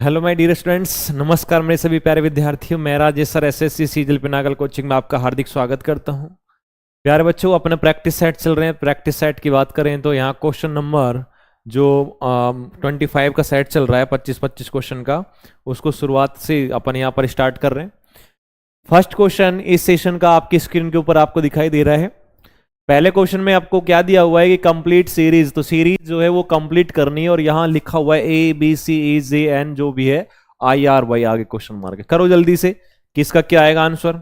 Hello my dear students, नमस्कार मेरे सभी प्यारे विद्यार्थियों। मैं Rajesh sir SSC CGL Pinnacle coaching में आपका हार्दिक स्वागत करता हूं। प्यारे बच्चों, अपने प्रैक्टिस सेट चल रहे हैं। प्रैक्टिस सेट की बात करें तो यहाँ क्वेश्चन नंबर जो 25 का सेट चल रहा है, 25 क्वेश्चन का, उसको शुरुआत से अपन यहाँ पर स्टार्ट कर रहे हैं। फर्स्ट क्वेश्चन इस सेशन का आपकी स्क्रीन के ऊपर आपको दिखाई दे रहा है। पहले क्वेश्चन में आपको क्या दिया हुआ है कि कंप्लीट सीरीज, तो सीरीज जो है वो कंप्लीट करनी है और यहां लिखा हुआ है A B C E J N जो भी है आई आर वाई, आगे क्वेश्चन मार्क। करो जल्दी से, किसका क्या आएगा आंसर।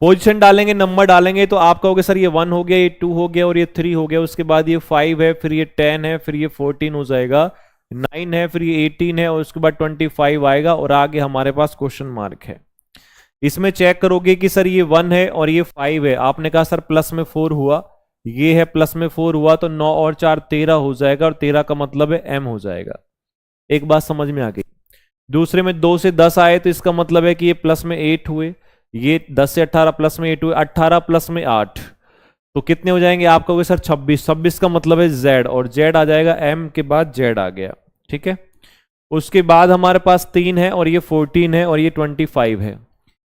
पोजीशन डालेंगे, नंबर डालेंगे, तो आप कहोगे सर ये 1 हो गया, ये 2 हो गया और ये 3 हो गया, उसके बाद ये 5 है, फिर ये 10 है, फिर ये 14 हो जाएगा, 9 है, फिर ये 18 है और उसके बाद 25 आएगा और आगे हमारे पास क्वेश्चन मार्क है। इसमें चेक करोगे कि सर ये 1 है और ये 5 है। आपने कहा सर प्लस में 4 हुआ, ये है प्लस में 4 हुआ, तो 9 और 4 13 हो जाएगा और 13 का मतलब है m हो जाएगा। एक बात समझ में आ गई। दूसरे में 2 से 10 आए तो इसका मतलब है कि ये प्लस में 8 हुए, ये 10 से 18 प्लस में 8 हुए, 18 प्लस में 8, तो कितने हो जाएंगे। आप कहोगे सर 26, 26 का मतलब है z और z आ जाएगा m के बाद z आ गया। ठीक है, उसके बाद हमारे पास 3 है और ये 14 है और ये 25 है।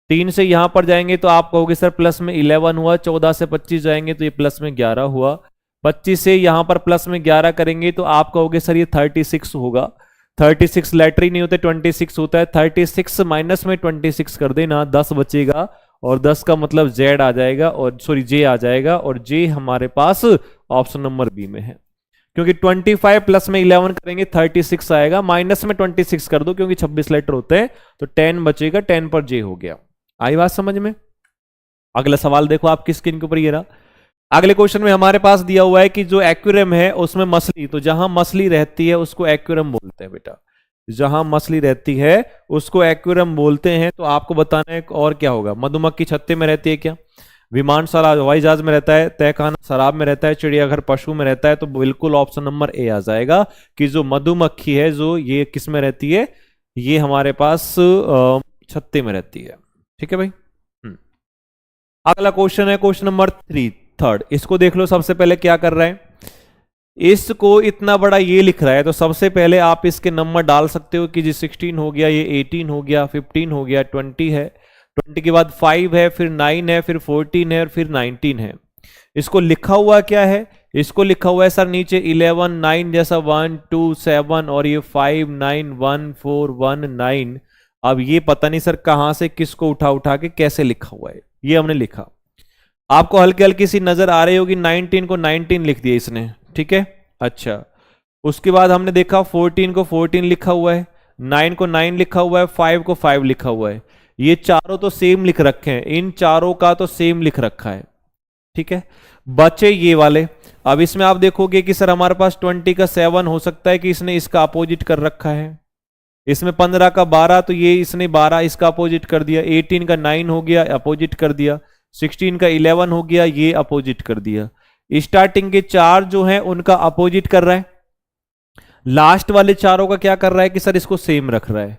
3 से यहां पर जाएंगे तो आप कहोगे सर प्लस में 11 हुआ, 14 से 25 जाएंगे तो ये प्लस में 11 हुआ, 25 से यहां पर प्लस में 11 करेंगे तो आप कहोगे सर ये 36 होगा। 36 लेटर ही नहीं होते, 26 होता है। 36 माइनस में 26 कर देना, 10 बचेगा और 10 का मतलब जेड आ जाएगा और सॉरी जे आ जाएगा और जे हमारे पास ऑप्शन नंबर बी में है। क्योंकि 25 प्लस में 11 करेंगे 36 आएगा, माइनस में 26 कर दो क्योंकि 26 लेटर होते हैं, तो 10 बचेगा, 10 पर जे हो गया। आई बात समझ में। अगला सवाल देखो आपकी स्क्रीन के ऊपर ये रहा। अगले क्वेश्चन में हमारे पास दिया हुआ है कि जो एक्वेरियम है उसमें मछली, तो जहां मछली रहती है उसको एक्वेरियम बोलते हैं बेटा, जहां मछली रहती है उसको एक्वेरियम बोलते हैं। तो आपको बताना है और क्या होगा। मधुमक्खी छत्ते में रहती है क्या, विमानशाला हवाई जहाज में रहता है, तहखाना शराब में रहता है, चिड़ियाघर पशु में रहता है, तो बिल्कुल ऑप्शन नंबर ए आ जाएगा कि जो मधुमक्खी है जो ये किस में रहती है, ये हमारे पास छत्ते में रहती है। ठीक है भाई। अगला क्वेश्चन है क्वेश्चन नंबर 3, इसको देख लो। सबसे पहले क्या कर रहा है, इसको इतना बड़ा ये लिख रहा है, तो सबसे पहले आप इसके नंबर डाल सकते हो कि जी 16 हो गया, ये 18 हो गया, 15 हो गया, 20 है, 20 के बाद 5 है, फिर 9 है, फिर 14 है और फिर 19 है। इसको लिखा हुआ क्या है, इसको लिखा हुआ है सर नीचे 11 9 जैसा 1 2 7 और ये 5 9 1 4 1 9। अब ये पता नहीं सर कहां से किसको उठा उठा के कैसे लिखा हुआ है, ये हमने लिखा। आपको हल्की हल्की सी नजर आ रही होगी, 19 को 19 लिख दिया इसने। ठीक है, अच्छा। उसके बाद हमने देखा 14 को 14 लिखा हुआ है, 9 को 9 लिखा हुआ है, 5 को 5 लिखा हुआ है। ये चारों तो सेम लिख रखे हैं, इन चारों का तो सेम लिख रखा है। ठीक है, बचे ये वाले। अब इसमें आप देखोगे कि सर हमारे पास 20 का 7 हो सकता है कि इसने इसका अपोजिट कर रखा है। इसमें 15 का 12, तो ये इसने 12 इसका अपोजिट कर दिया। 18 का 9 हो गया, अपोजिट कर दिया। 16 का 11 हो गया, ये अपोजिट कर दिया। स्टार्टिंग के 4 जो हैं उनका अपोजिट कर रहा है, लास्ट वाले चारों का क्या कर रहा है कि सर इसको सेम रख रहा है,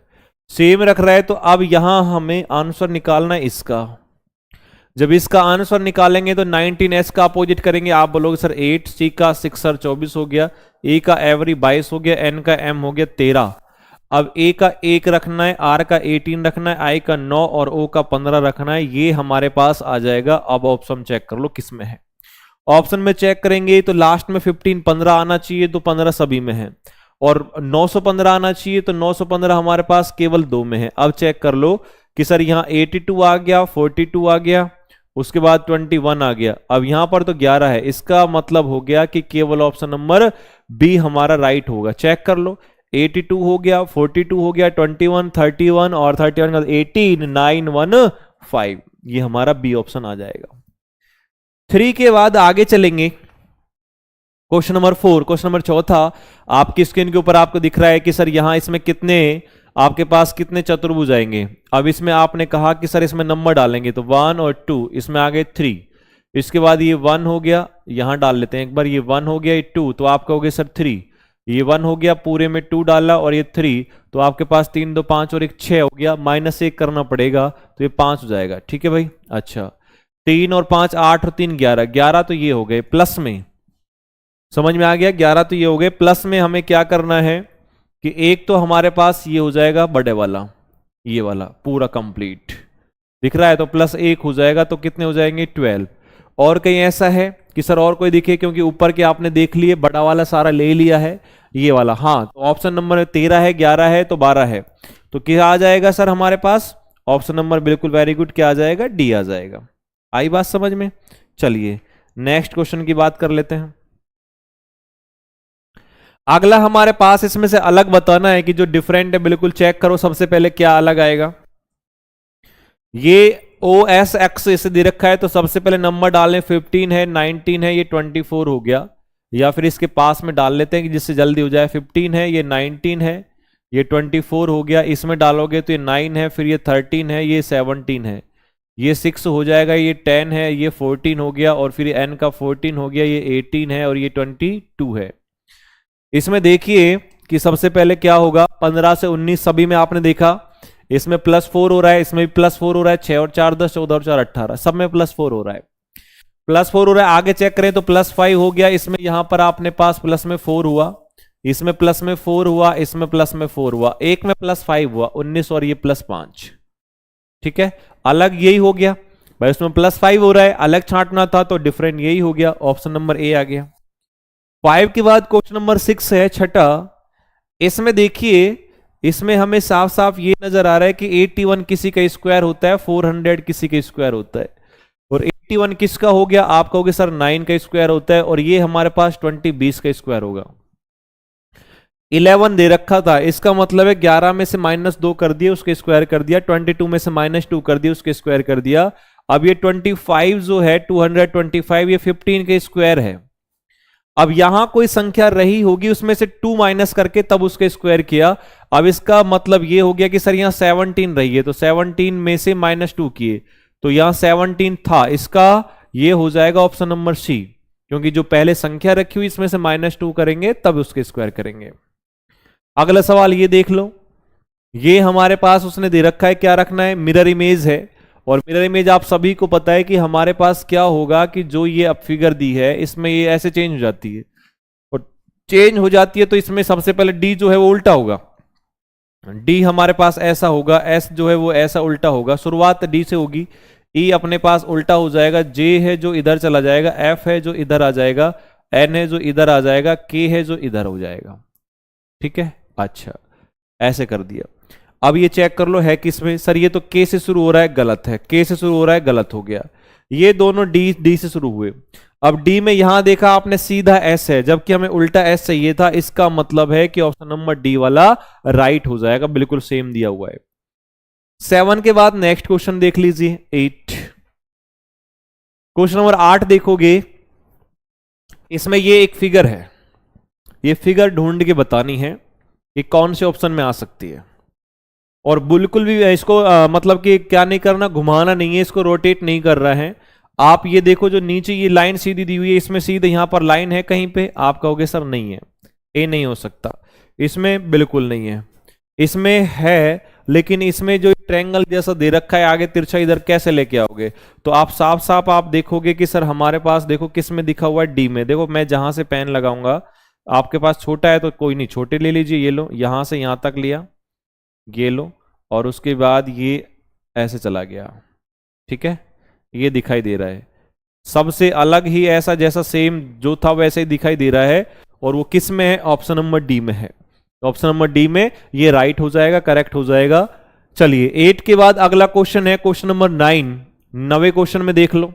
सेम रख रहा है। तो अब यहां हमें आंसर निकालना है इसका। जब इसका आंसर निकालेंगे तो 19s का अपोजिट करेंगे। आप बोलोगे सर 8, C का 6 सर 24 हो गया, E का एवरी 22 हो गया, N का M हो गया 13। अब A का 1 रखना है, R का 18 रखना है, I का 9 और O का 15 रखना है। ये हमारे पास आ जाएगा। अब ऑप्शन चेक कर लो किस में है। ऑप्शन में चेक करेंगे तो लास्ट में 15 आना चाहिए, तो 15 सभी में है, और 915 आना चाहिए, तो 915 हमारे पास केवल 2 में है। अब चेक कर लो कि सर यहाँ 82 आ गया, 42 आ गया, उसके बाद 21 आ गया। अब यहां पर तो 11 है, इसका मतलब हो गया कि केवल ऑप्शन नंबर बी हमारा राइट होगा। चेक कर लो, 82 हो गया, 42 हो गया, 21 31 और 31 का 18 9 1 5, ये हमारा बी ऑप्शन आ जाएगा। 3 के बाद आगे चलेंगे क्वेश्चन नंबर 4। क्वेश्चन नंबर चौथा आपकी स्क्रीन के ऊपर आपको दिख रहा है कि सर यहां इसमें कितने आपके पास कितने चतुर्भुज आएंगे। अब इसमें आपने कहा कि सर इसमें नंबर डालेंगे, तो 1 और 2, इसमें आ गए 3। इसके बाद ये 1 हो गया, यहां डाल लेते हैं एक बार, ये 1 हो गया, ये 2, तो आप कहोगे सर 3। ये 1 हो गया, पूरे में 2 डाला और ये 3, तो आपके पास 3 2 5 और 1 6 हो गया, -1 करना पड़ेगा तो ये 5 हो जाएगा। ठीक है भाई, अच्छा। 3 और 5 8 और 3 11, 11 तो ये हो गए प्लस में, समझ में आ गया। 11 तो ये हो गए प्लस में। हमें क्या करना है कि एक तो हमारे पास ये हो जाएगा बड़े वाला, ये वाला पूरा कंप्लीट दिख रहा है, तो प्लस 1 हो जाएगा, तो कितने हो जाएंगे 12। और कहीं ऐसा है कि सर और कोई दिखे, क्योंकि ऊपर के आपने देख लिए, बड़ा वाला सारा ले लिया है, ये वाला, हाँ, तो ऑप्शन नंबर 13 है, 11 है, तो 12 है, तो क्या आ जाएगा सर हमारे पास? ऑप्शन नंबर बिल्कुल वेरी गुड, क्या आ जाएगा? डी आ जाएगा। आई बात समझ में? चलिए नेक्स्ट क्वेश्चन की बात कर लेते हैं। अगला हमारे पास इसमें से अलग बताना है कि जो डिफरेंट है, बिल्कुल चेक करो सबसे पहले क्या अलग आएगा। ये ओ एस एक्स इसे दे रखा है, तो सबसे पहले नंबर डालें, 15 है, 19 है, ये 24 हो गया, या फिर इसके पास में डाल लेते हैं कि जिससे जल्दी हो जाए। 15 है, ये 19 है, ये 24 हो गया, इसमें डालोगे तो ये 9 है, फिर ये 13 है, ये 17 है, ये 6 हो जाएगा, ये 10 है, ये 14 हो गया, और फिर एन का 14 हो गया, ये 18 है, और ये 22 है। इसमें देखिए कि सबसे पहले क्या होगा, 15 से 19 सभी में आपने देखा, इसमें +4 हो रहा है, इसमें भी +4 हो रहा है, 6 और 4 10, 14 और 4 18, सब में +4 हो रहा है, +4 हो रहा है। आगे चेक करें तो +5 हो गया, इसमें यहां पर आपने पास प्लस में 4 हुआ, इसमें प्लस में 4 हुआ, इसमें प्लस में 4 हुआ, एक में +5 हुआ 19, और ये +5, ठीक है, अलग यही हो गया भाई, इसमें +5 हो रहा है, अलग छांटना था तो डिफरेंट यही हो गया, ऑप्शन नंबर ए आ गया। 5 के बाद क्वेश्चन नंबर 6 है, छठा। इसमें देखिए, इसमें हमें साफ साफ ये नजर आ रहा है कि 81 किसी का स्क्वायर होता है, 400 किसी का स्क्वायर होता है, और 81 किसका हो गया? आप कहोगे सर 9 का स्क्वायर होता है, और ये हमारे पास 20 का स्क्वायर होगा। 11 दे रखा था, इसका मतलब है 11 में से -2 कर दिए, उसके स्क्वायर कर दिया, 22 में से -2 कर दिया, उसके स्क्वायर कर दिया। अब ये 25 जो है, 225, ये 15 के स्क्वायर है। अब यहां कोई संख्या रही होगी, उसमें से 2 माइनस करके तब उसके स्क्वायर किया। अब इसका मतलब ये हो गया कि सर यहां 17 रही है, तो 17 में से -2 किए, तो यहां 17 था, इसका ये हो जाएगा ऑप्शन नंबर सी, क्योंकि जो पहले संख्या रखी हुई इसमें से -2 करेंगे तब उसके स्क्वायर करेंगे। अगला सवाल ये देख लो, ये हमारे पास उसने दे रखा है, क्या रखना है? मिरर इमेज है, और मिरर इमेज आप सभी को पता है कि हमारे पास क्या होगा कि जो ये अब फिगर दी है, इसमें ये ऐसे चेंज हो जाती है, और चेंज हो जाती है तो इसमें सबसे पहले डी जो है वो उल्टा होगा, डी हमारे पास ऐसा होगा, एस जो है वो ऐसा उल्टा होगा, शुरुआत डी से होगी, ई अपने पास उल्टा हो जाएगा, जे है जो इधर चला जाएगा, एफ है जो इधर आ जाएगा, एन है जो इधर आ जाएगा, के है जो इधर हो जाएगा, ठीक है। अच्छा, ऐसे कर दिया। अब ये चेक कर लो है किसमें? सर ये तो के से शुरू हो रहा है, गलत है, के से शुरू हो रहा है, गलत हो गया, ये दोनों डी से शुरू हुए। अब डी में यहां देखा आपने सीधा एस है, जबकि हमें उल्टा एस चाहिए था, इसका मतलब है कि ऑप्शन नंबर डी वाला राइट हो जाएगा, बिल्कुल सेम दिया हुआ है। 7 के बाद नेक्स्ट क्वेश्चन देख लीजिए, 8। क्वेश्चन नंबर 8 देखोगे, इसमें ये एक फिगर है, ये फिगर ढूंढ के बतानी है कि कौन से ऑप्शन में आ सकती है, और बिल्कुल भी इसको मतलब कि क्या नहीं करना, घुमाना नहीं है, इसको रोटेट नहीं कर रहा है। आप ये देखो, जो नीचे ये लाइन सीधी दी हुई है, इसमें सीधे यहां पर लाइन है कहीं पे, आप कहोगे सर नहीं है, ए नहीं हो सकता, इसमें बिल्कुल नहीं है, इसमें है, लेकिन इसमें जो ट्रायंगल जैसा दे रखा है आगे तिरछा, इधर कैसे लेके आओगे? तो आप साफ साफ आप देखोगे कि सर हमारे पास देखो किस में दिखा हुआ है, डी में। देखो मैं जहां से पेन लगाऊंगा, आपके पास छोटा है तो कोई नहीं, छोटे ले लीजिए, ये लो, यहां से यहां तक लिया, ये लो, और उसके बाद ये ऐसे चला गया, ठीक है, ये दिखाई दे रहा है, सबसे अलग ही ऐसा जैसा सेम जो था वैसे ही दिखाई दे रहा है, और वो किस में है? ऑप्शन नंबर डी में है, ऑप्शन नंबर डी में ये राइट हो जाएगा, करेक्ट हो जाएगा। चलिए 8 के बाद अगला क्वेश्चन है क्वेश्चन नंबर 9। 9वें क्वेश्चन में देख लो,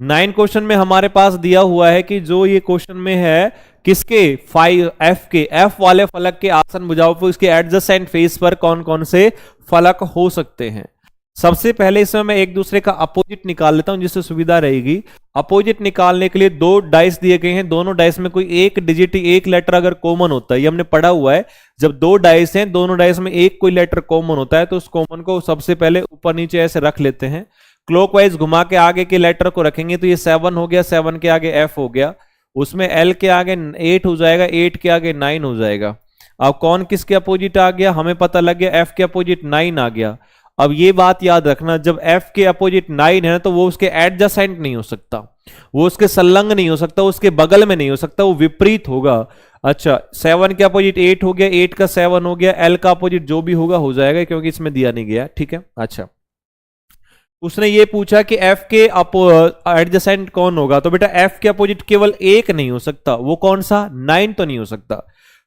9 क्वेश्चन में हमारे पास दिया हुआ है कि जो ये क्वेश्चन में है, किसके? 5 एफ के, एफ वाले फलक के आसन भुजाओं पर इसके एडजेसेंट फेस पर कौन कौन से फलक हो सकते हैं। सबसे पहले इसमें मैं एक दूसरे का अपोजिट निकाल लेता हूं जिससे सुविधा रहेगी। अपोजिट निकालने के लिए 2 डाइस दिए गए हैं, दोनों डाइस में कोई एक डिजिट, एक लेटर अगर कॉमन होता है, ये हमने पढ़ा हुआ है, जब 2 डाइस हैं, दोनों डाइस में एक कोई लेटर कॉमन होता है, तो उस कॉमन को सबसे पहले ऊपर नीचे ऐसे रख लेते हैं, क्लॉकवाइज घुमा के आगे के लेटर को रखेंगे, तो ये 7 हो गया, 7 के आगे एफ हो गया, उसमें एल के आगे 8 हो जाएगा, 8 के आगे 9 हो जाएगा। अब कौन किसके अपोजिट आ गया? हमें पता लग गया, एफ के अपोजिट 9 आ गया। अब ये बात याद रखना, जब f के अपोजिट 9 है तो वो उसके एडजेसेंट नहीं हो सकता, वो उसके संलग्न नहीं हो सकता, उसके बगल में नहीं हो सकता, वो विपरीत होगा। अच्छा 7 के अपोजिट 8 हो गया, 8 का 7 हो गया, l का अपोजिट जो भी होगा हो जाएगा, क्योंकि इसमें दिया नहीं गया। ठीक है। अच्छा उसने ये पूछा कि f के एडजेसेंट कौन होगा, तो बेटा f के अपोजिट केवल एक नहीं हो सकता, वो कौन सा, 9 तो नहीं हो सकता।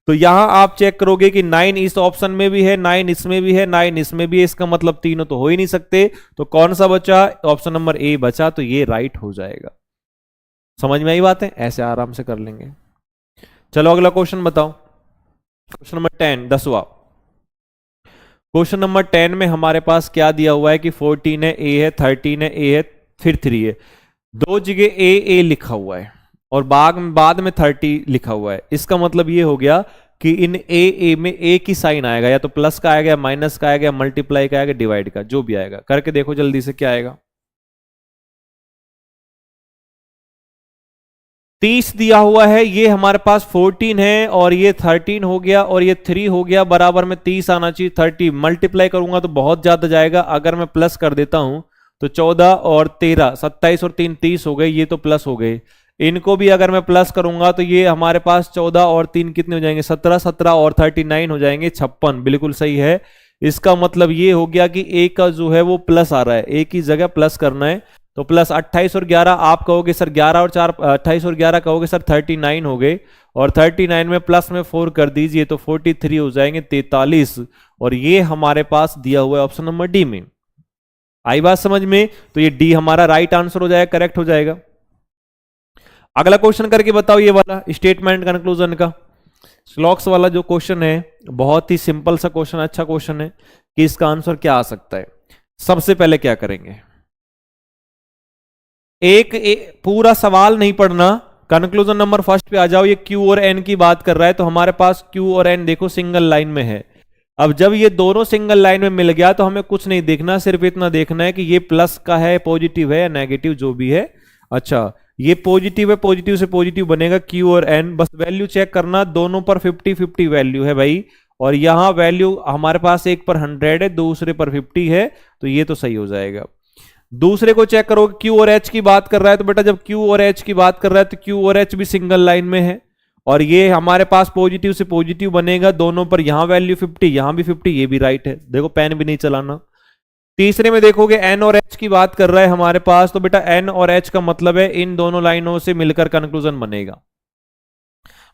तो यहां आप चेक करोगे कि 9 इस ऑप्शन में भी है, 9 इसमें भी है, 9 इसमें भी है, इसका मतलब तीनों तो हो ही नहीं सकते। तो कौन सा बचा, ऑप्शन नंबर ए बचा, तो ये राइट हो जाएगा। समझ में आई बात है, ऐसे आराम से कर लेंगे। चलो अगला क्वेश्चन बताओ, क्वेश्चन नंबर 10, 10वां क्वेश्चन नंबर 10 में हमारे पास क्या दिया हुआ है कि 14 है, ए है, 13 है, ए है, फिर 3 है, दो जगह ए लिखा हुआ है और बाद में 30 लिखा हुआ है। इसका मतलब ये हो गया कि इन ए में ए की साइन आएगा, या तो प्लस का आएगा, माइनस का आएगा, मल्टीप्लाई का आएगा, डिवाइड का, जो भी आएगा। करके देखो जल्दी से क्या आएगा। 30 दिया हुआ है, ये हमारे पास 14 है और ये 13 हो गया और ये 3 हो गया, बराबर में 30 आना चाहिए। 30 मल्टीप्लाई करूंगा तो बहुत ज्यादा जाएगा, अगर मैं प्लस कर देता हूं तो 14 और 13 27 और 3 30 हो गए, ये तो प्लस हो गए। इनको भी अगर मैं प्लस करूंगा तो ये हमारे पास 14 और 3 कितने हो जाएंगे, 17, 17 और 39 हो जाएंगे, 56। बिल्कुल सही है। इसका मतलब ये हो गया कि ए का जो है वो प्लस आ रहा है, ए की जगह प्लस करना है, तो प्लस 28 और 11 आप कहोगे सर 11 और 4 28 और 11 कहोगे सर 39 हो गए, और 39 में प्लस में 4 कर दीजिए तो 43 हो जाएंगे, 43। और ये हमारे पास दिया हुआ है ऑप्शन नंबर डी में। आई बात समझ में, तो ये डी हमारा राइट आंसर हो जाएगा, करेक्ट हो जाएगा। अगला क्वेश्चन करके बताओ, ये वाला स्टेटमेंट कंक्लूजन का स्लॉक्स वाला जो क्वेश्चन है, बहुत ही सिंपल सा क्वेश्चन, अच्छा क्वेश्चन है कि इसका आंसर क्या आ सकता है। सबसे पहले क्या करेंगे, एक पूरा सवाल नहीं पढ़ना, कंक्लूजन नंबर फर्स्ट पे आ जाओ। ये क्यू और एन की बात कर रहा है, तो हमारे पास क्यू और एन देखो सिंगल लाइन में है। अब जब ये दोनों सिंगल लाइन में मिल गया तो हमें कुछ नहीं देखना, सिर्फ इतना देखना है कि ये प्लस का है, पॉजिटिव है या नेगेटिव, जो भी है। अच्छा ये पॉजिटिव है, पॉजिटिव से पॉजिटिव बनेगा क्यू और एन, बस वैल्यू चेक करना, दोनों पर 50-50 वैल्यू है भाई, और यहां वैल्यू हमारे पास एक पर 100 है, दूसरे पर 50 है, तो ये तो सही हो जाएगा। दूसरे को चेक करो, क्यू और एच की बात कर रहा है, तो बेटा जब क्यू और एच की बात कर रहा है तो क्यू और एच भी सिंगल लाइन में है, और ये हमारे पास पॉजिटिव से पॉजिटिव बनेगा, दोनों पर यहां वैल्यू 50, यहां भी 50, ये भी राइट है। देखो पेन भी नहीं चलाना। तीसरे में देखोगे एन और एच की बात कर रहा है हमारे पास, तो बेटा एन और एच का मतलब है इन दोनों लाइनों से मिलकर कंक्लूजन बनेगा।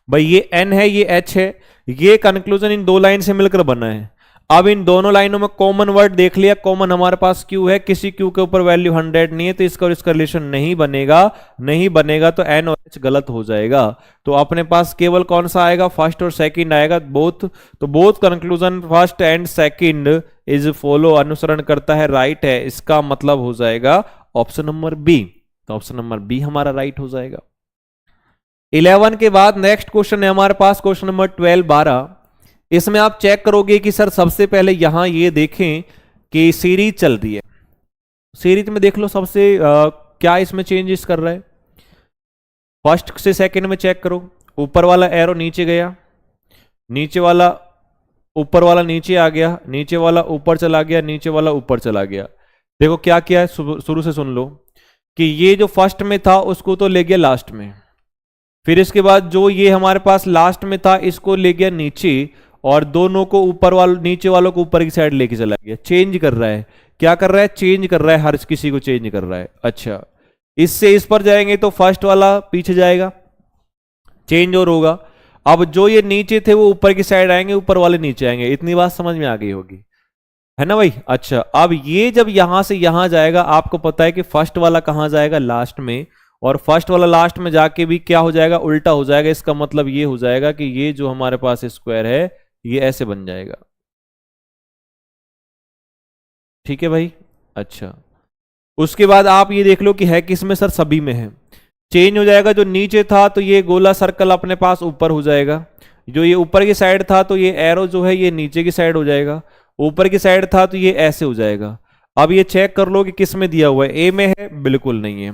भाई ये एन है, ये एच है, ये कंक्लूजन इन दो लाइन से मिलकर बना है। अब इन दोनों लाइनों में कॉमन वर्ड देख लिया, कॉमन हमारे पास क्यू है, किसी क्यू के ऊपर वैल्यू 100 नहीं है, तो इसका और इसका रिलेशन नहीं बनेगा, नहीं बनेगा तो एन और एच गलत हो जाएगा। तो अपने पास केवल कौन सा आएगा, फर्स्ट और सेकंड आएगा, बोथ। तो both conclusion first and second is follow, अनुसरण करता है, राइट है, इसका मतलब हो जाएगा ऑप्शन नंबर बी। तो ऑप्शन नंबर बी हमारा राइट हो जाएगा। 11 के बाद नेक्स्ट क्वेश्चन है हमारे पास क्वेश्चन नंबर 12, 12। इसमें आप चेक करोगे कि सर सबसे पहले यहां ये देखें कि सीरीज चल रही है, सीरीज में देख लो सबसे क्या इसमें चेंजेस कर रहा है। फर्स्ट से सेकंड में चेक करो, ऊपर वाला एरो नीचे गया, नीचे वाला ऊपर वाला नीचे आ गया, नीचे वाला ऊपर चला गया, नीचे वाला ऊपर चला गया। देखो क्या किया है, शुरू से सुन लो कि ये जो फर्स्ट में था उसको तो ले गया लास्ट में, फिर इसके बाद जो ये हमारे पास लास्ट में था इसको ले गया नीचे, और दोनों को ऊपर वालों नीचे वालों को ऊपर की साइड लेके चला गया। चेंज कर रहा है, क्या कर रहा है, चेंज कर रहा है, हर किसी को चेंज कर रहा है। अच्छा इससे इस पर जाएंगे तो फर्स्ट वाला पीछे जाएगा, चेंज और होगा। अब जो ये नीचे थे वो ऊपर की साइड आएंगे, ऊपर वाले नीचे आएंगे। इतनी बात समझ में आ गई होगी, है ना भाई। अच्छा अब ये जब यहां से यहां जाएगा, आपको पता है कि फर्स्ट वाला कहां जाएगा, लास्ट में, और फर्स्ट वाला लास्ट में जाके भी क्या हो जाएगा, उल्टा हो जाएगा। इसका मतलब ये हो जाएगा कि ये जो हमारे पास स्क्वायर है ये ऐसे बन जाएगा। ठीक है भाई। अच्छा उसके बाद आप ये देख लो कि है किसमें, सर सभी में है। चेंज हो जाएगा, जो नीचे था तो ये गोला सर्कल अपने पास ऊपर हो जाएगा, जो ये ऊपर की साइड था तो ये एरो जो है ये नीचे की साइड हो जाएगा, ऊपर की साइड था तो ये ऐसे हो जाएगा। अब ये चेक कर लो कि किस में दिया हुआ है, ए में है, बिल्कुल नहीं है।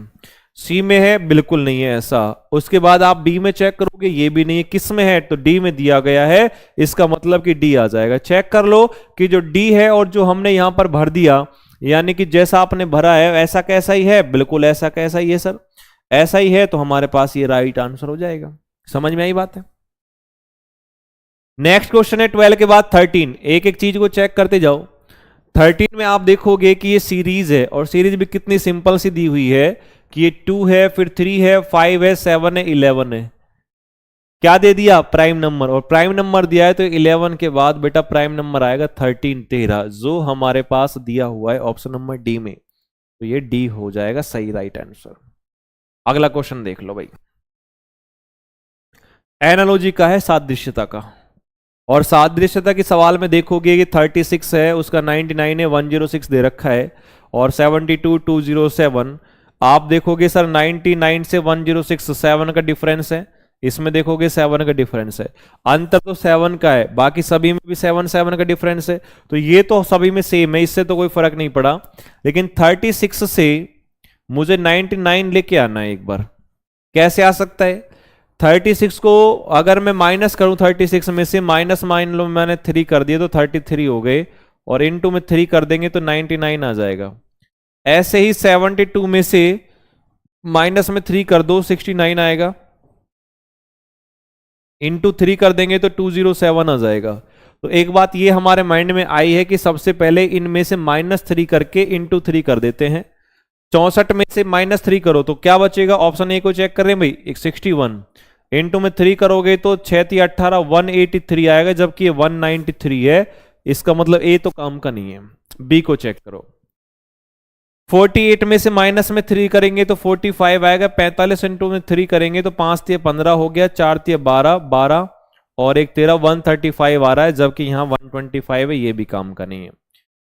सी में है, बिल्कुल नहीं है ऐसा। उसके बाद आप बी में चेक करोगे, ये भी नहीं है। किस में है, तो डी में दिया गया है, इसका मतलब कि डी आ जाएगा। चेक कर लो कि जो डी है और जो हमने यहां पर भर दिया, यानी कि जैसा आपने भरा है ऐसा कैसा ही है, बिल्कुल ऐसा कैसा ही है सर, ऐसा ही है, तो हमारे पास ये राइट आंसर हो जाएगा। समझ में आई बात है। नेक्स्ट क्वेश्चन है 12 के बाद 13। एक एक चीज को चेक करते जाओ। 13 में आप देखोगे कि ये सीरीज है, और सीरीज भी कितनी सिंपल सी दी हुई है कि ये 2 है, फिर 3 है, 5 है, 7 है, 11 है। क्या दे दिया, प्राइम नंबर, और प्राइम नंबर दिया है तो 11 के बाद बेटा प्राइम नंबर आएगा 13, 13, जो हमारे पास दिया हुआ है ऑप्शन नंबर डी में। तो ये डी हो जाएगा सही राइट आंसर। अगला क्वेश्चन देख लो भाई, एनालॉजी का है, सादृश्यता का। और सादृश्यता के सवाल में देखोगे कि 36 है, उसका 99 है, 106 दे रखा है, और 72, 207। आप देखोगे सर 99 से 106 7 का डिफरेंस है, इसमें देखोगे 7 का डिफरेंस है। अंतर तो 7 का है, बाकी सभी में भी 7 7 का डिफरेंस है, तो ये तो सभी में सेम है, इससे तो कोई फर्क नहीं पड़ा। लेकिन 36 से मुझे 99 लेके आना है एक बार। कैसे आ सकता है, 36 को अगर मैं माइनस करूं 36 में से, माइनस मान लो मैंने 3 कर दिए तो 33 हो गए, और इनटू में 3 कर देंगे तो 99 आ जाएगा। ऐसे ही 72 में से माइनस में 3 कर दो, 69 आएगा, इंटू 3 कर देंगे तो 207 आ जाएगा। तो एक बात ये हमारे माइंड में आई है कि सबसे पहले इनमें से -3 करके इंटू 3 कर देते हैं। 64 में से -3 करो तो क्या बचेगा, ऑप्शन ए को चेक कर रहे हैं भाई, 61 इंटू में 3 करोगे तो 6 18 183 आएगा, जबकि ये 193 है। इसका मतलब ए तो काम का नहीं है। बी को चेक करो, 48 में से माइनस में 3 करेंगे तो 45 आएगा, 45 इंटू में 3 करेंगे तो 5 3 15 हो गया, 4 3 12 12 और 1 13, 135 आ रहा है, जबकि यहाँ 125 है, ये भी काम का नहीं है।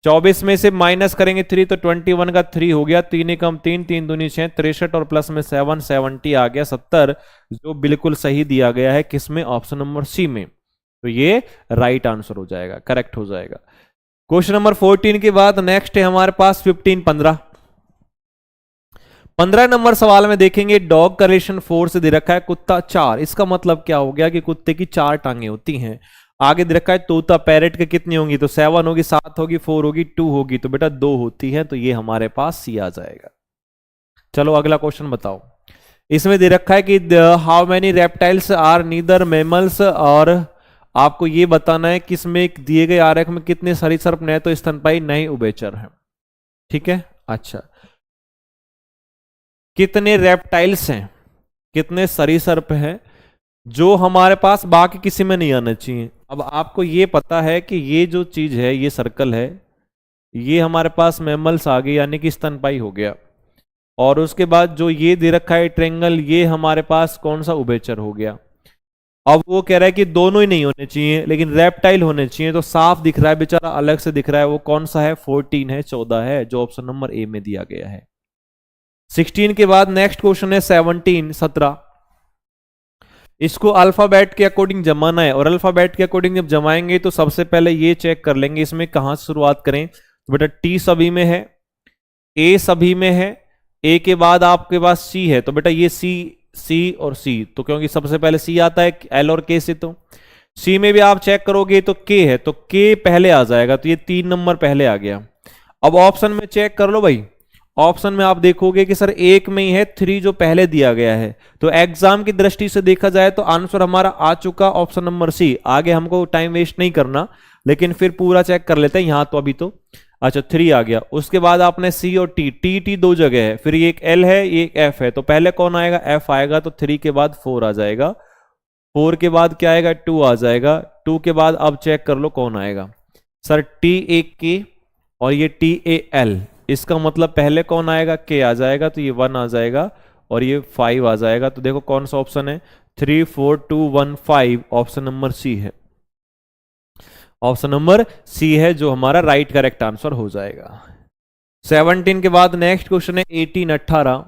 24 में से माइनस करेंगे 3 तो 21 का 3 हो गया, 3 कम 3 3 दूनी 6 63 और प्लस में 7 70 आ गया 70, जो बिल्कुल सही दिया गया है किसमें, ऑप्शन नंबर सी में। तो ये राइट आंसर हो जाएगा, करेक्ट हो जाएगा। क्वेश्चन नंबर 14 के बाद नेक्स्ट है हमारे पास 15 नंबर सवाल में देखेंगे, डॉग का रिलेशन 4 से दे रखा है, कुत्ता 4। इसका मतलब क्या हो गया कि कुत्ते की 4 टांगे होती हैं। आगे दे रखा है तोता, पैरेट के कितनी होंगी, तो 7 होगी, 7 होगी, 4 होगी, 2 होगी, तो बेटा 2 होती है, तो ये हमारे पास सी आ जाएगा। चलो अगला क्वेश्चन बताओ। इसमें दे रखा है कि how many reptiles are neither mammals, और आपको ये बताना है किसमें दिए गए आरेख में कितने सरीसृप न तो स्तनपायी नहीं उभयचर हैं। ठीक है, अच्छा, कितने रेप्टाइल्स हैं, कितने सरीसृप हैं जो हमारे पास बाकी किसी में नहीं आना चाहिए। अब आपको ये पता है कि ये जो चीज है, ये सर्कल है, ये हमारे पास मैमल्स आ गए यानी कि स्तनपायी हो गया, और उसके बाद जो ये दे रखा है ट्रेंगल, ये हमारे पास कौन सा उभयचर हो गया। अब वो कह रहा है कि दोनों ही नहीं होने चाहिए, लेकिन रेप्टाइल होने चाहिए, तो साफ दिख रहा है बेचारा, अलग से दिख रहा है, वो कौन सा है, 14 है, 14 है, जो ऑप्शन नंबर ए में दिया गया है। 16 के बाद नेक्स्ट क्वेश्चन है 17। इसको अल्फाबेट के अकॉर्डिंग जमाना है, और अल्फाबेट के अकॉर्डिंग जब जमाएंगे तो सबसे पहले ये चेक कर लेंगे इसमें कहां से शुरुआत करें। तो बेटा टी सभी में है, ए सभी में है, ए के बाद आपके पास सी है, तो बेटा ये सी और सी, तो क्योंकि सबसे पहले सी आता है एल और के से, तो सी में भी आप चेक करोगे तो के है, तो के पहले आ जाएगा, तो ये 3 नंबर पहले आ गया। अब ऑप्शन में चेक कर लो भाई, ऑप्शन में आप देखोगे कि सर एक में ही है 3 जो पहले दिया गया है, तो एग्जाम की दृष्टि से देखा जाए तो आंसर हमारा आ चुका ऑप्शन नंबर सी। आगे हमको टाइम वेस्ट नहीं करना, लेकिन फिर पूरा चेक कर लेते हैं यहां तो अभी तो। अच्छा 3 आ गया, उसके बाद आपने सी और टी 2 जगह है, फिर ये एक एल है, ये एक एफ है, तो पहले कौन आएगा, एफ आएगा, तो 3 के बाद 4 आ जाएगा, 4 के बाद क्या आएगा, 2 आ जाएगा, 2 के बाद अब चेक कर लो कौन आएगा, सर टी ए के और ये टी ए एल, इसका मतलब पहले कौन आएगा, के आ जाएगा, तो ये 1 आ जाएगा और ये 5 आ जाएगा। तो देखो कौन सा ऑप्शन है, 3 4 2 1 5, ऑप्शन नंबर सी है, ऑप्शन नंबर सी है जो हमारा राइट करेक्ट आंसर हो जाएगा। 17 के बाद नेक्स्ट क्वेश्चन है 18।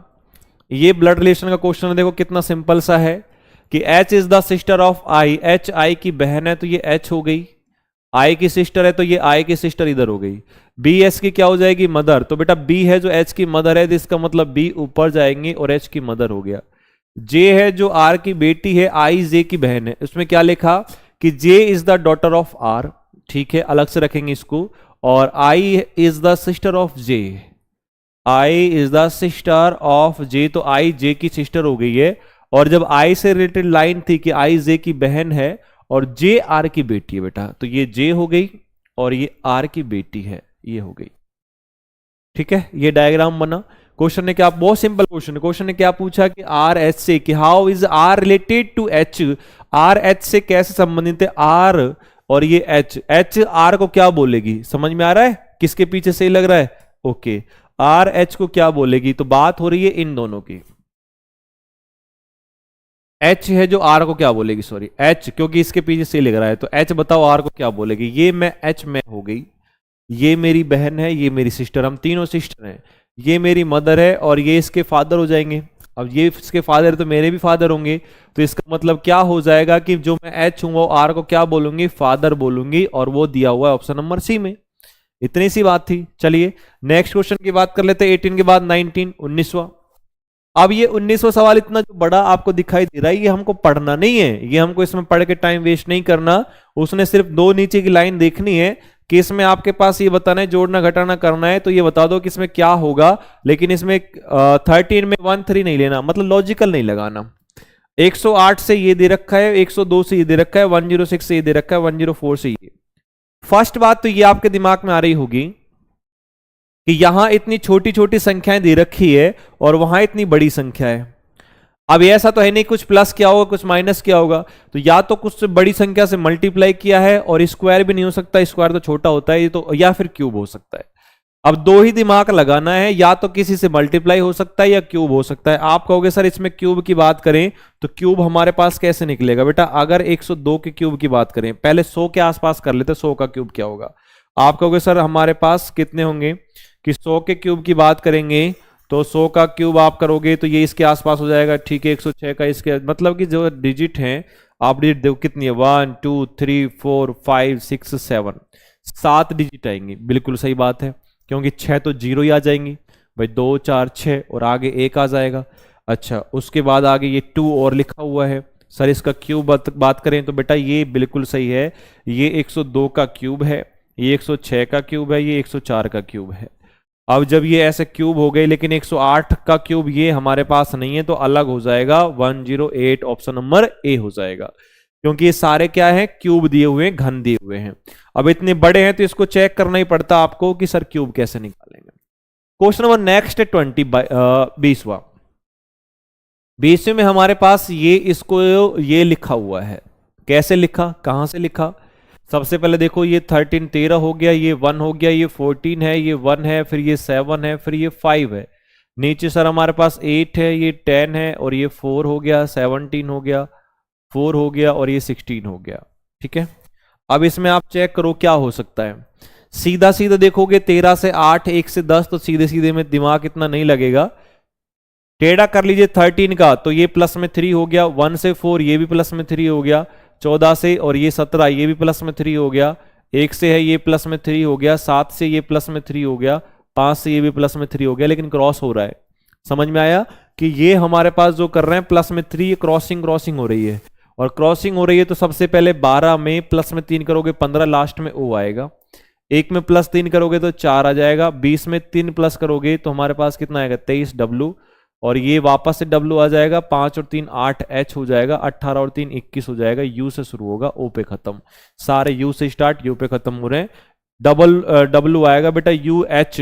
ये ब्लड रिलेशन का क्वेश्चन है, देखो कितना सिंपल सा है कि H is the sister of I, H I की बहन है, तो ये H हो गई, आई की सिस्टर है तो ये आई की सिस्टर इधर हो गई। बी एस की क्या हो जाएगी, मदर। तो बेटा बी है जो एच की मदर है, तो इसका मतलब बी ऊपर जाएंगे और एच की मदर हो गया। जे है जो आर की बेटी है, आई जे की बहन है। उसमें क्या लिखा कि J is the daughter of R, ठीक है, अलग से रखेंगे इसको। और I is the sister of J, I is the sister of J, तो आई जे की सिस्टर हो गई है। और जब आई से रिलेटेड लाइन थी कि आई जे की बहन है और जे आर की बेटी है बेटा, तो ये जे हो गई और ये आर की बेटी है, ये हो गई। ठीक है, ये डायग्राम बना। क्वेश्चन ने क्या, बहुत सिंपल क्वेश्चन, क्वेश्चन ने क्या पूछा कि आर एच से, कि how is R related to H, R H से कैसे संबंधित है आर और ये एच, एच आर को क्या बोलेगी, समझ में आ रहा है किसके पीछे सही लग रहा है? ओके, आर एच को क्या बोलेगी, तो बात हो रही है इन दोनों की। एच है जो आर को क्या बोलेगी, सॉरी एच, क्योंकि इसके पीछे से लग रहा है, तो एच बताओ आर को क्या बोलेगी। ये मैं एच में हो गई, ये मेरी बहन है, ये मेरी सिस्टर, हम तीनों सिस्टर हैं। ये मेरी मदर है और ये इसके फादर हो जाएंगे। अब ये इसके फादर तो मेरे भी फादर होंगे, तो इसका मतलब क्या हो जाएगा कि जो मैं एच हूं वो आर को क्या बोलूंगी, फादर बोलूंगी, और वो दिया हुआ है ऑप्शन नंबर सी में। इतनी सी बात थी। चलिए नेक्स्ट क्वेश्चन की बात कर लेते हैं। 18 के बाद 19, 19वां। अब ये 19वां सवाल इतना जो बड़ा आपको दिखाई दे रहा है, ये हमको पढ़ना नहीं है, ये हमको इसमें पढ़ के टाइम वेस्ट नहीं करना। उसने सिर्फ दो नीचे की लाइन देखनी है कि इसमें आपके पास ये बताना है, जोड़ना घटाना करना है, तो ये बता दो कि इसमें क्या होगा। लेकिन इसमें 13 में 1 3 नहीं लेना, मतलब लॉजिकल नहीं लगाना। 108 से ये दे रखा है, 102 से ये दे रखा है, 106 से ये दे रखा है, 104 से ये। फर्स्ट बात तो ये आपके दिमाग में आ रही होगी कि यहां इतनी छोटी छोटी संख्याएं दे रखी है और वहां इतनी बड़ी संख्या है। अब ऐसा तो है नहीं कुछ प्लस क्या होगा कुछ माइनस क्या होगा, तो या तो कुछ से बड़ी संख्या से मल्टीप्लाई किया है, और स्क्वायर भी नहीं हो सकता, स्क्वायर तो छोटा होता है ये तो, या फिर क्यूब हो सकता है। अब दो ही दिमाग लगाना है, या तो किसी से मल्टीप्लाई हो सकता है या क्यूब हो सकता है। आप कहोगे सर इसमें क्यूब की बात करें तो क्यूब हमारे पास कैसे निकलेगा बेटा, अगर 102 के क्यूब की बात करें, पहले 100 के आसपास कर लेते, 100 का क्यूब क्या होगा। आप कहोगे सर हमारे पास कितने होंगे, कि 100 के क्यूब की बात करेंगे तो 100 का क्यूब आप करोगे तो ये इसके आसपास हो जाएगा, ठीक है। 106 का इसके, मतलब कि जो डिजिट हैं आप डिजिट देखो कितनी है, 1 2 3 4 5 6 7, 7 डिजिट आएंगी। बिल्कुल सही बात है, क्योंकि 6 तो जीरो ही आ जाएंगी भाई, 2 4 6 और आगे 1 आ जाएगा। अच्छा उसके बाद आगे ये 2 और लिखा हुआ है। सर इसका क्यूब बात करें तो बेटा ये बिल्कुल सही है, ये 102 का क्यूब है, ये 106 का क्यूब है, ये 104 का क्यूब है। अब जब ये ऐसे क्यूब हो गए, लेकिन 108 का क्यूब ये हमारे पास नहीं है, तो अलग हो जाएगा 108, ऑप्शन नंबर ए हो जाएगा, क्योंकि ये सारे क्या है, क्यूब दिए हुए हैं, घन दिए हुए हैं। अब इतने बड़े हैं तो इसको चेक करना ही पड़ता आपको कि सर क्यूब कैसे निकालेंगे। क्वेश्चन नंबर नेक्स्ट है 20वां। 20वें में हमारे पास ये इसको ये लिखा हुआ है, कैसे लिखा, कहां से लिखा। सबसे पहले देखो ये 13 13 हो गया, ये 1 हो गया, ये 14 है, ये 1 है, फिर ये 7 है, फिर ये 5 है। नीचे सर हमारे पास 8 है, ये 10 है, और ये 4 हो गया, 17 हो गया, 4 हो गया, और ये 16 हो गया। ठीक है, अब इसमें आप चेक करो क्या हो सकता है। सीधा सीधा देखोगे 13 से 8, 1 से 10, तो सीधे सीधे में दिमाग इतना नहीं लगेगा। टेढ़ा कर लीजिए 13 का, तो ये प्लस में 3 हो गया, 1 से 4 ये भी प्लस में 3 हो गया, 14 से और ये 17 ये भी प्लस में 3 हो गया, 1 से है ये प्लस में 3 हो गया, 7 से ये प्लस में 3 हो गया, 5 से ये भी प्लस में 3 हो गया, लेकिन क्रॉस हो रहा है। समझ में आया कि ये हमारे पास जो कर रहे हैं प्लस में 3, क्रॉसिंग क्रॉसिंग हो रही है, और क्रॉसिंग हो रही है तो सबसे पहले 12 में प्लस में 3 करोगे 15, लास्ट में ओ आएगा। 1 में प्लस 3 करोगे तो 4 आ जाएगा, 20 में 3 प्लस करोगे तो हमारे पास कितना आएगा 23 डब्ल्यू, और ये वापस से डब्ल्यू आ जाएगा, 5 और 3 8 एच हो जाएगा, 18 और 3 21 हो जाएगा, यू से शुरू होगा ओ पे खत्म, सारे यू से स्टार्ट यू पे खत्म हो रहे हैं। डब्ल्यू आएगा बेटा यू एच,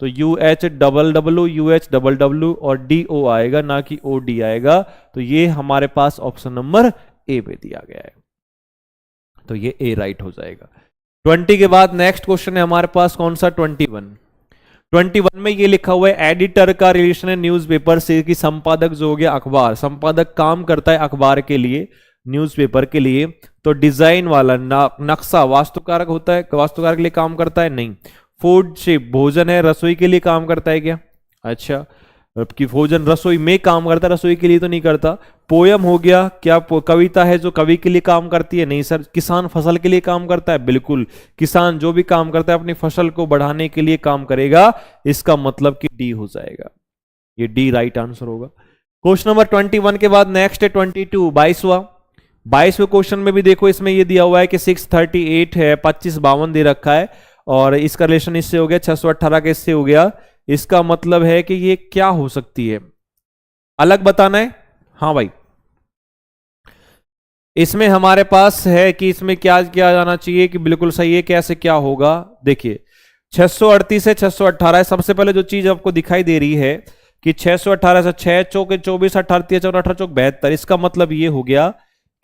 तो U H double W, U H double W, और डी ओ आएगा, ना कि ओ डी आएगा। तो ये हमारे पास ऑप्शन नंबर ए पे दिया गया है, तो ये ए राइट हो जाएगा। 20 के बाद नेक्स्ट क्वेश्चन है हमारे पास कौन सा, 21 में ये लिखा हुआ है एडिटर का रिलेशन है न्यूज़पेपर से, कि संपादक जो हो गया अखबार, संपादक काम करता है अखबार के लिए, न्यूज़पेपर के लिए, तो डिजाइन वाला नक्शा वास्तुकारक होता है, वास्तुकारक के लिए काम करता है नहीं। फूड शिप भोजन है, रसोई के लिए काम करता है क्या, अच्छा कि भोजन रसोई में काम करता है, रसोई के लिए तो नहीं करता। पोयम हो गया, क्या कविता है जो कवि के लिए काम करती है? नहीं सर। किसान फसल के लिए काम करता है? बिल्कुल। किसान जो भी काम करता है अपनी फसल को बढ़ाने के लिए काम करेगा, इसका मतलब कि डी हो जाएगा, ये डी राइट आंसर होगा। क्वेश्चन नंबर 21 के बाद नेक्स्ट है 22, 22वें क्वेश्चन में भी देखो, इसमें ये दिया हुआ है कि 638 है, 2552 दे रखा है, और इसका रिलेशन इससे हो गया, 618 का इससे हो गया। इसका मतलब है कि ये क्या हो सकती है, अलग बताना है। हाँ भाई, इसमें हमारे पास है कि इसमें क्या किया जाना चाहिए कि बिल्कुल सही है, कैसे क्या होगा। देखिए 638 है, 618 है। सबसे पहले जो चीज आपको दिखाई दे रही है कि 618 से 6 चौके 24, 18 14 18 चौक 72, इसका मतलब ये हो गया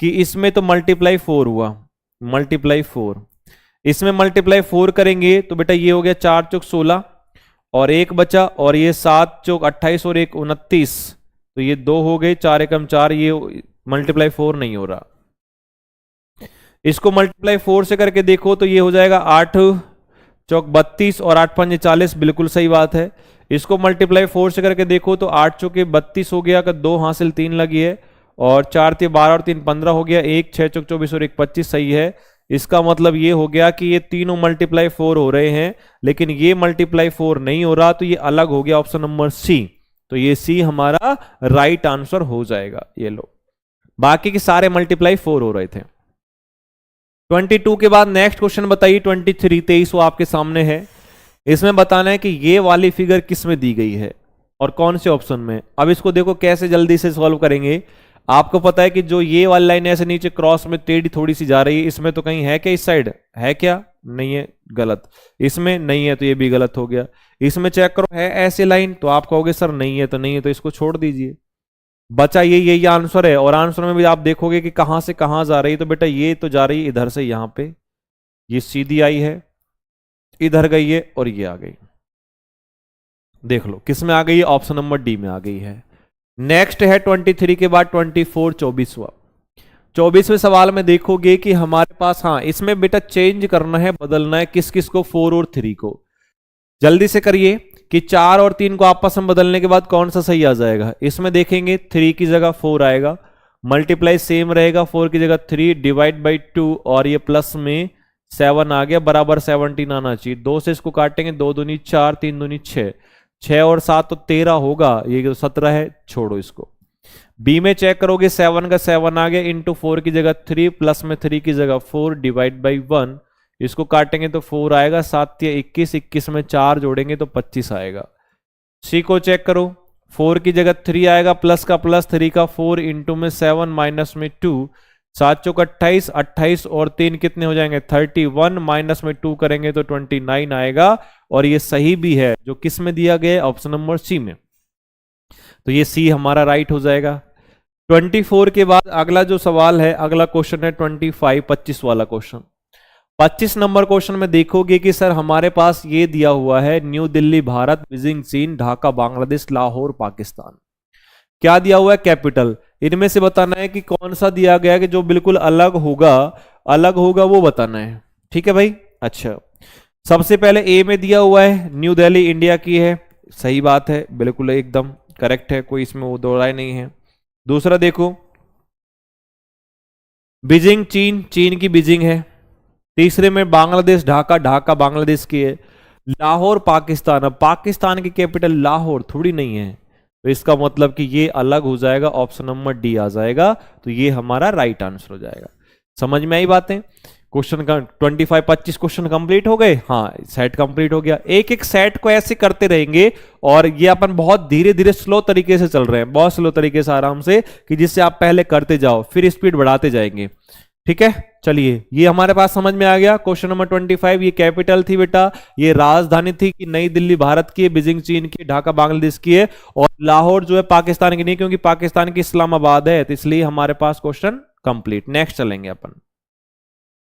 कि इसमें तो मल्टीप्लाई 4 हुआ, मल्टीप्लाई 4। इसमें मल्टीप्लाई 4 करेंगे तो बेटा ये हो गया 4 चौक 16 और एक बचा, और ये 7 चौक 28 और एक 29, तो ये 2 हो गए, 4 एकम 4, ये मल्टीप्लाई 4 नहीं हो रहा। इसको मल्टीप्लाई 4 से करके देखो तो ये हो जाएगा 8 चौक 32 और 8 पंजे 40, बिल्कुल सही बात है। इसको मल्टीप्लाई 4 से करके देखो तो 8 चौके 32 हो गया, का 2 हासिल 3 लगी है, और 4 ते 12 और 3 15 हो गया, 1 6 चौक 24 और 1 25, सही है। इसका मतलब ये हो गया कि ये तीनों मल्टीप्लाई 4 हो रहे हैं, लेकिन ये मल्टीप्लाई 4 नहीं हो रहा, तो ये अलग हो गया, ऑप्शन नंबर सी। तो ये सी हमारा राइट आंसर हो जाएगा। ये लो, बाकी के सारे मल्टीप्लाई 4 हो रहे थे। 22 के बाद नेक्स्ट क्वेश्चन बताइए, 23, 23 वो आपके सामने है। इसमें बताना है कि ये वाली फिगर किस में दी गई है और कौन से ऑप्शन में। अब इसको देखो कैसे जल्दी से सॉल्व करेंगे। आपको पता है कि जो ये वाली लाइन ऐसे नीचे क्रॉस में टेढ़ी थोड़ी सी जा रही है, इसमें तो कहीं है क्या, इस साइड है क्या? नहीं है, गलत। इसमें नहीं है तो ये भी गलत हो गया। इसमें चेक करो है ऐसे लाइन, तो आप कहोगे सर नहीं है, तो नहीं है, तो इसको छोड़ दीजिए। बचा ये, यही आंसर है, और आंसर में भी आप देखोगे कि कहां से कहां जा रही है, तो बेटा ये तो जा रही है इधर से यहां पे, ये सीधी आई है, इधर गई है, और ये आ गई। देख लो किस में आ गई है, ऑप्शन नंबर डी में आ गई है। नेक्स्ट है 23 के बाद 24, 24वें सवाल में देखोगे कि हमारे पास, हाँ इसमें बेटा चेंज करना है, बदलना है, किस किस को, 4 और 3 को। जल्दी से करिए कि 4 और 3 को आपस में बदलने के बाद कौन सा सही आ जाएगा। इसमें देखेंगे 3 की जगह 4 आएगा, मल्टीप्लाई सेम रहेगा, 4 की जगह 3, डिवाइड बाई 2, और ये प्लस में 7 आ गया, बराबर 17 आना चाहिए। 2 से इसको काटेंगे, 2 दूनी 4, 3 दूनी 6, 6 और 7 तो 13 होगा, ये तो 17 है, छोड़ो इसको। बी में चेक करोगे 7 का 7 आ गया, इंटू 4 की जगह 3, प्लस में 3 की जगह 4, डिवाइड बाई 1, इसको काटेंगे तो 4 आएगा, 7 या 21, 21 में 4 जोड़ेंगे तो 25 आएगा। सी को चेक करो, 4 की जगह 3 आएगा, प्लस का प्लस, 3 का 4, इंटू में 7, माइनस में 2, 7 चौक 28, 28 और 3 कितने हो जाएंगे, 31, माइनस में 2 करेंगे तो 29 आएगा, और ये सही भी है, जो किस में दिया गया है, ऑप्शन नंबर सी में। तो ये सी हमारा राइट हो जाएगा। 24 के बाद अगला जो सवाल है, अगला क्वेश्चन है 25, 25 वाला क्वेश्चन। 25 नंबर क्वेश्चन में देखोगे कि सर हमारे पास ये दिया हुआ है, न्यू दिल्ली भारत, बीजिंग चीन, ढाका बांग्लादेश, लाहौर पाकिस्तान। क्या दिया हुआ है, कैपिटल। इनमें से बताना है कि कौन सा दिया गया है कि जो बिल्कुल अलग होगा, अलग होगा वो बताना है। ठीक है भाई। अच्छा, सबसे पहले ए में दिया हुआ है न्यू दिल्ली इंडिया की है, सही बात है, बिल्कुल एकदम करेक्ट है, कोई इसमें वो दो राय नहीं है। दूसरा देखो बीजिंग चीन, चीन की बीजिंग है। तीसरे में बांग्लादेश ढाका, ढाका बांग्लादेश की है। लाहौर पाकिस्तान, अब पाकिस्तान की कैपिटल लाहौर थोड़ी नहीं है, तो इसका मतलब कि ये अलग हो जाएगा, ऑप्शन नंबर डी आ जाएगा, तो ये हमारा राइट आंसर हो जाएगा। समझ में आई बातें। क्वेश्चन का 25 25 क्वेश्चन कंप्लीट हो गए। हाँ, सेट कंप्लीट हो गया। एक एक सेट को ऐसे करते रहेंगे, और ये अपन बहुत धीरे धीरे स्लो तरीके से चल रहे हैं, बहुत स्लो तरीके से, आराम से, कि जिससे आप पहले करते जाओ, फिर स्पीड बढ़ाते जाएंगे। ठीक है, चलिए ये हमारे पास समझ में आ गया। क्वेश्चन नंबर 25, ये कैपिटल थी बेटा, ये राजधानी थी कि नई दिल्ली भारत की है, बीजिंग चीन की, ढाका बांग्लादेश की है, और लाहौर जो है पाकिस्तान की नहीं, क्योंकि पाकिस्तान की इस्लामाबाद है, तो इसलिए हमारे पास क्वेश्चन कंप्लीट। नेक्स्ट चलेंगे अपन।